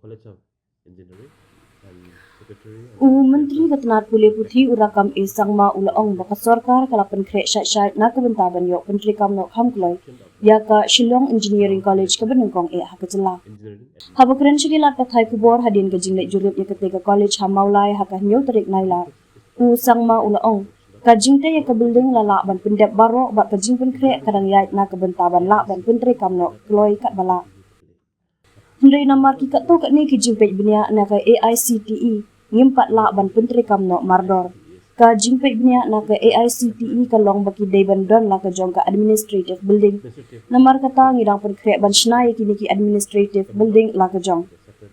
College of Engineering and Secretary and Myntri Director. katnat pule puthi urakam isangma ulaong baka sorkar kalapan kre syat na kebantaban yok pyntreikam no khamkloi ya ka Shillong Engineering College ka benengkong hakajela. Engineering at Habakren sigilat pathai kubor hadin ka jingle jurup ya ketika college hamaulai hakah nyo tarik naila. Sangma ulaong ka jingte ya ka building lala ban pendep baro bat ka jingpen kre kadang yait na kebantaban la ban pyntreikam no kloi kat bala. Hendai namar kikat tu kat ni kijimpet benia na ka AICTE ngimpat la ban pyntreikam no mardor. Ka jimpet benia na ka AICTE ka long baki deban don la ka jong ka administrative building. Namar kata ngidang pen krek ban shnai kini ki administrative building la ka jong.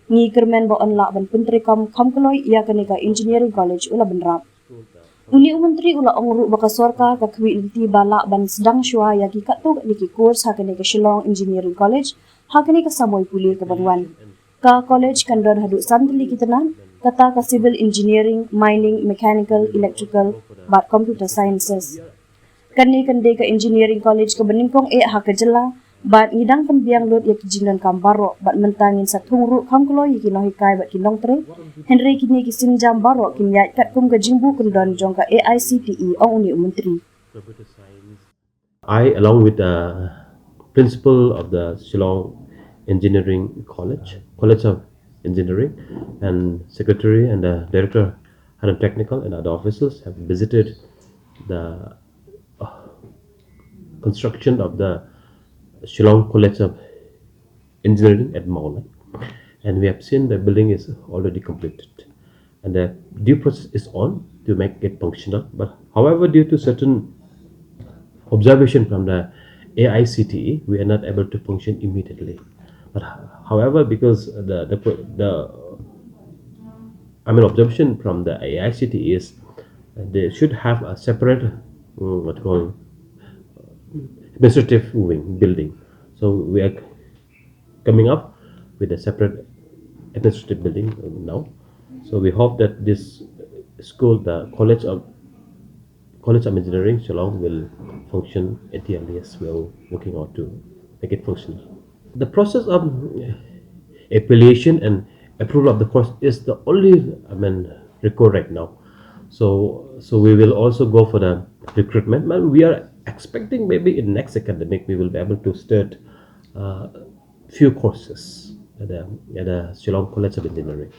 Ngi kermen ba on la ban pyntreikam khamkloi ya ka ni ka engineering college ula benrap. Uli Menteri ula ongru baka sorka ka kwi niti bala ban sedang shua ya ki kat tu ni ki course hakani ka Shillong Engineering College hakani ka Samoy Puli ka Banwan. Ka college kan don hadu santli kitanan kata ka civil engineering, mining, mechanical, electrical, bat computer sciences. Kani kan de ka engineering college ka beningkong hakajela bat ngidang penbiang lot ya kijinan kambaro bat mentangin sa tungru kangkulo yiki no hikai bat kinong tre Henry kini kisin jam baro kinyat kat kum ka jingbu kundon jong ka AICTE ong uni Menteri. Computer Science. I, along with the principal of the Shillong Engineering College of Engineering, and secretary and the director, and technical and other officers have visited the construction of the Shillong College of Engineering at Meghalaya, and we have seen the building is already completed, and the due process is on to make it functional. But however, due to certain observation from the AICTE, we are not able to function immediately. But however, because observation from the AICTE is they should have a separate what called administrative wing building. So we are coming up with a separate administrative building now. So we hope that this school, the College of Engineering Shillong, will function at the earliest. We are working on to make it functional. The process of affiliation and approval of the course is the only record right now. So we will also go for the recruitment. We are expecting maybe in next academic we will be able to start few courses at the Shillong College of Engineering.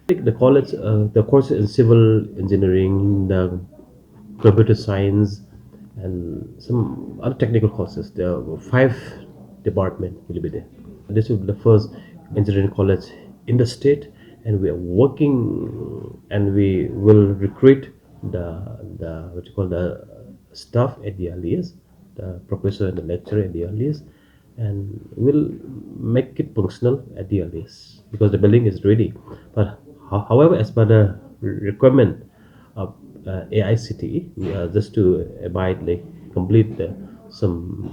The college, the courses in civil engineering, the computer science, and some other technical courses. There are 5 departments will be there. This will be the first engineering college in the state, and we are working, and we will recruit the what you call the staff at the earliest, the professor and the lecturer at the earliest, and we'll make it functional at the earliest because the building is ready. But however, as per the requirement of AICTE, just to abide like complete some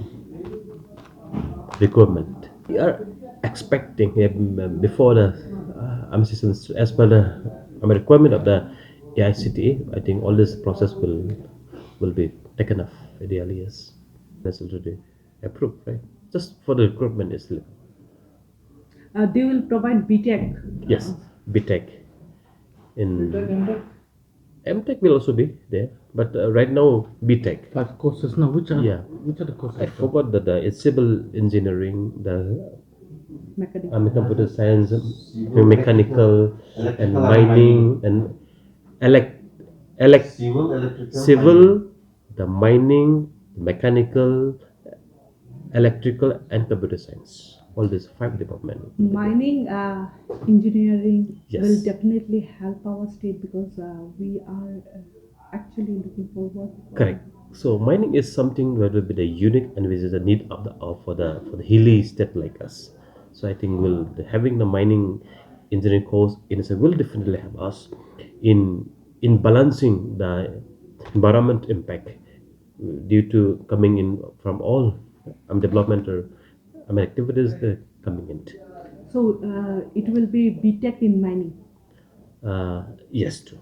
requirement. We are expecting before the as per the requirement of the AICTE. I think all this process will be taken off at the earliest. That's already approved, right? Just for the recruitment is They will provide BTech. yes, BTech in MTech will also be there, but right now BTech. 5 courses now. Which are Yeah. which are the courses? I forgot that it's civil engineering, the Mechanical. computer science, mechanical, and mining, and elect, elect, civil, the mining, mechanical, electrical, and computer science. All these 5 departments. Mining engineering Yes. will definitely help our state because we are actually looking forward. Correct. So mining is something that will be the unique and which is the need of the for the hilly state like us. So I think having the mining engineering course in itself will definitely help us in balancing the environment impact due to coming in from all developmental activities that are coming in. So it will be BTech in mining. Yes, true.